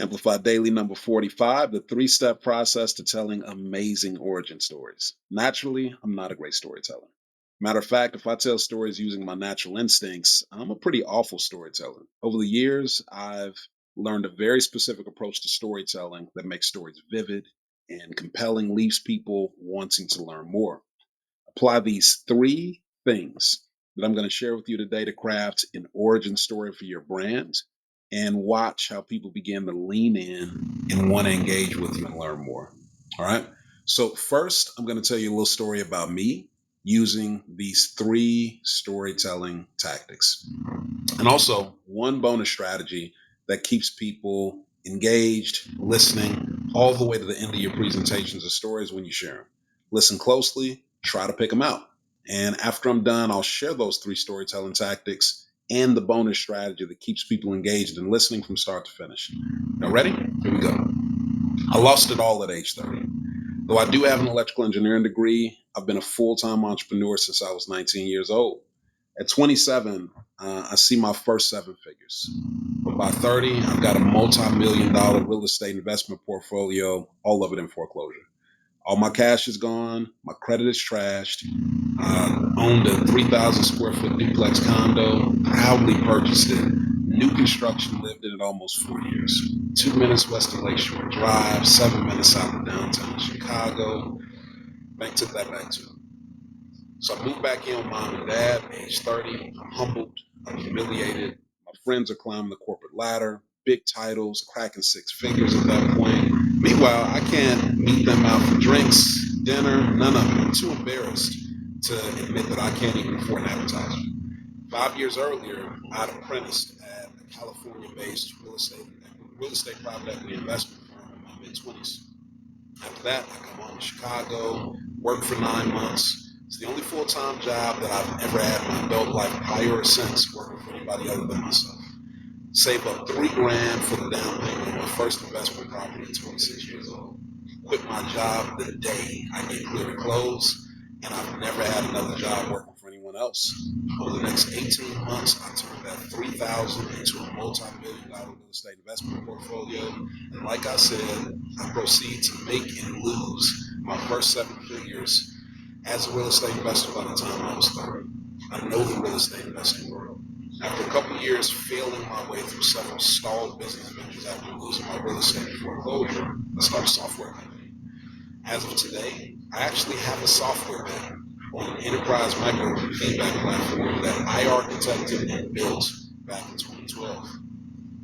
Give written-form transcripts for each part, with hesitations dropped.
Amplify Daily number 45, the three-step process to telling amazing origin stories. Naturally, I'm not a great storyteller. Matter of fact, if I tell stories using my natural instincts, I'm a pretty awful storyteller. Over the years, I've learned a very specific approach to storytelling that makes stories vivid and compelling, leaves people wanting to learn more. Apply these three things that I'm going to share with you today to craft an origin story for your brand and watch how people begin to lean in and want to engage with you and learn more. All right. So, first, I'm going to tell you a little story about me using these three storytelling tactics. And also, one bonus strategy that keeps people engaged, listening, all the way to the end of your presentations or stories when you share them. Listen closely, try to pick them out. And after I'm done, I'll share those three storytelling tactics and the bonus strategy that keeps people engaged and listening from start to finish. Now, ready? Here we go. I lost it all at age 30. Though I do have an electrical engineering degree, I've been a full-time entrepreneur since I was 19 years old. At 27, I see my first seven figures. But by 30, I've got a multi-million dollar real estate investment portfolio, all of it in foreclosure. All my cash is gone. My credit is trashed. I owned a 3,000 square foot duplex condo, proudly purchased it. New construction, lived in it almost 4 years. 2 minutes west of Lakeshore Drive, 7 minutes south of downtown Chicago. Bank took that back too. So I moved back in with mom and dad, age 30. I'm humbled, I'm humiliated. My friends are climbing the corporate ladder, big titles, cracking six figures at that point. Meanwhile, I can't meet them out for drinks, dinner, none of it. I'm too embarrassed to admit that I can't even afford an appetizer. 5 years earlier, I'd apprenticed at a California-based real estate private equity investment firm in my mid-20s. After that, I come home to Chicago, worked for 9 months. It's the only full-time job that I've ever had in my adult life prior or since working for anybody other than myself. Saved up $3,000 for the down payment of my first investment property at 26 years old. Quit my job the day I get clear to close, and I've never had another job working for anyone else. Over the next 18 months, I turned that $3,000 into a multi-million dollar real estate investment portfolio. And like I said, I proceed to make and lose my first seven figures as a real estate investor by the time I was 30. I know the real estate investing world. After a couple of years failing my way through several stalled business ventures after losing my real estate foreclosure, I started a software company. As of today, I actually have a software bet on an enterprise micro feedback platform that I architected and built back in 2012.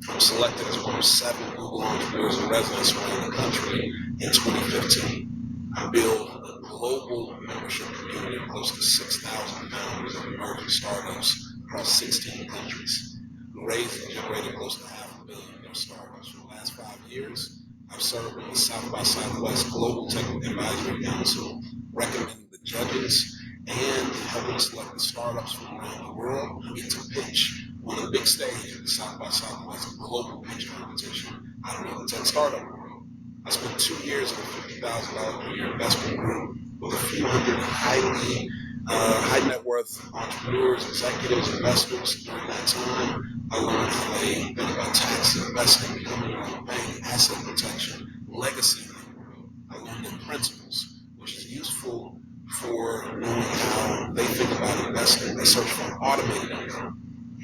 I'm selected as one of 7 Google entrepreneurs in residence around the country in 2015. I built a global membership community of close to 6,000 founders of emerging startups across 16 countries. We raised and generated close to $500 million in their startups. For the last 5 years, I've served on the South by Southwest Global Technical Advisory Council, recommending the judges and helping select the startups from around the world who get to pitch on the big stage of the South by Southwest Global Pitch Competition out of the tech startup world. I spent 2 years in a $50,000 per year investment group with a few hundred high net worth entrepreneurs, executives, investors. During that time, I learned how they think about tax, investing, becoming your own bank, asset protection, legacy. I learned the principles, which is useful for knowing how they think about investing. They search for automated income.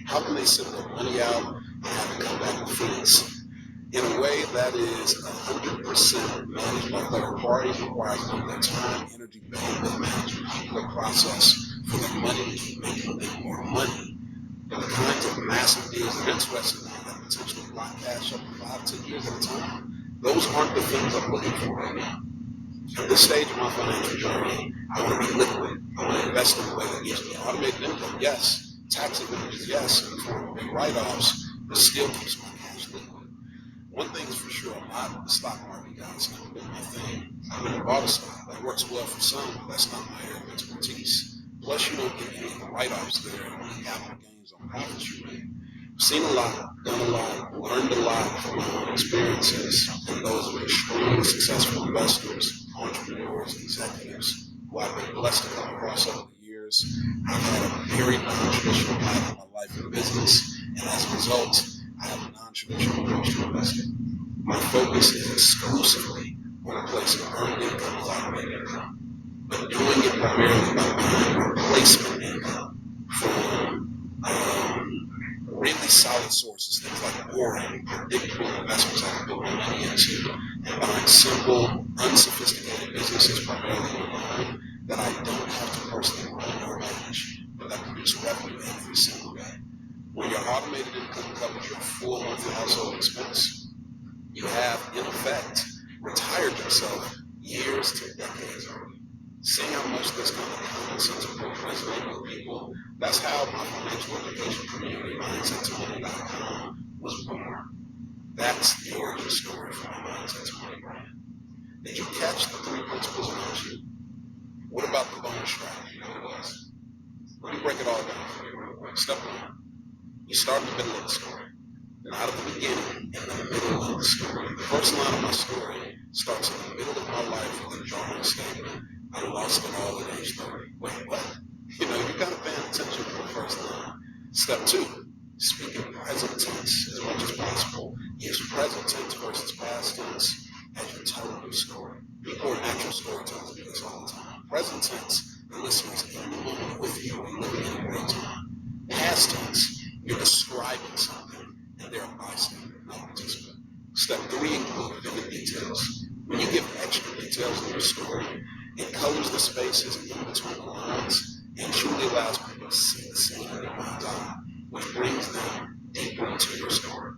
How can they send their money out and have it come back with fees? In a way that is 100% managed by third parties, requires no their time, energy, bandwidth management, people, or process for their money to keep making them more money. And the kinds of massive deals they're interested in that potentially block cash up to 5-10 years at a time, those aren't the things I'm looking for right now. At this stage of my financial journey, I want to be liquid. I want to invest in a way that gives me automated income, yes. Tax advantages, yes. In the form of big write-offs, but still keeps my cash liquid. One thing is for sure, I'm not the stock market guy. It's never been my thing. I've never bought a stock. That works well for some, but that's not my area of expertise. Plus, you don't get any of the write-offs there, only capital gains on profits you make. I've seen a lot, done a lot, learned a lot from my own experiences and those of extremely successful investors, entrepreneurs, executives who I've been blessed to come across over the years. I've had a very non-traditional path in my life and business, and as a result, I have a non-traditional approach to investing. My focus is exclusively on replacing earned income with automated income, but doing it primarily by buying replacement income from really solid sources, things like boring, predictable investments I can put my money into, and buying simple, unsophisticated businesses primarily online that I don't have to personally run or manage, but that produce revenue every single day. When your automated income covers your full monthly household expense, you have, in effect, retired yourself years to decades early. Seeing how much this kind of common sense approach resonates with people, that's how my financial education community, mindset20.com, was born. That's the origin story for my Mindset 20 brand. Did you catch the three principles in action? What about the bonus strategy? What it was? Let me break it all down for you real quick. Step one, you start in the middle of the story. Not at the beginning, in the middle of the story. The first line of my story starts in the middle of my life with a jarring statement. I lost it all at age 30. Wait, what? You got to pay attention to the first line. Step two, speak in present tense as much as possible. Use present tense versus past tense as you're telling your story. People are natural storytellers do this all the time. Present tense, the listener's in the moment with you and living in real time. Past tense, you're describing something and they're a bystander, not a participant. Step three includes vivid details. When you give extra details in your story, it colors the spaces in between the lines and truly allows people to see the scene in their mind's eye, which brings them deeper into your story.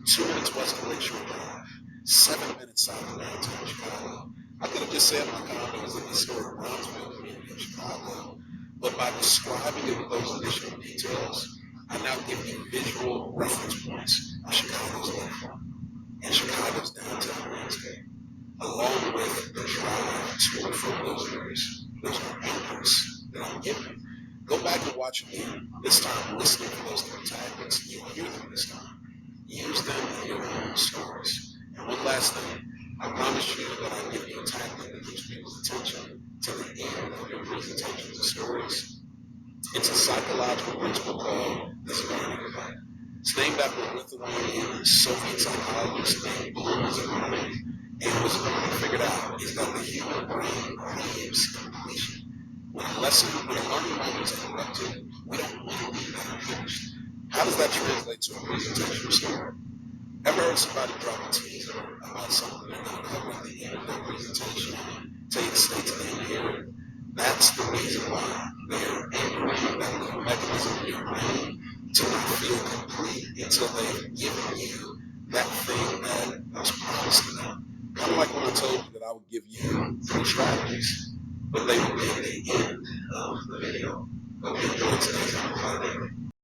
2 minutes West of Lakeshore Drive, 7 minutes south of downtown Chicago. I could have just said my condo was in the historic Brownsville community of Chicago, but by describing it with those additional details, I now give you visual reference points of Chicago's lakefront and Chicago's downtown landscape, along with the drive to and from those areas. Those are anchors that I'm giving. Go back and watch again, this time listening for those three tactics. You'll hear them this time. Use them in your own stories. And one last thing, I promise you that I give you a tactic that keeps people's attention to the end of your presentations and stories. It's a psychological principle called the Zeigarnik effect. It's named after a Lithuanian Soviet psychologist named Zeigarnik. And what Zeigarnik figured out is that the human brain craves completion. When a learning moment is interrupted, we don't want to leave that unfinished. How does that translate to a presentation story? Ever heard somebody drop a teaser about something they're going to cover at the end of their presentation and tell you to stay to the end here? That's the reason why they're anchoring that little mechanism in your brain to not feel complete until they've given you that thing that was promised to them. Kind of like when I told you that I would give you 3 strategies, but they would be at the end of the video. Hope you enjoyed today's AMPLIFY.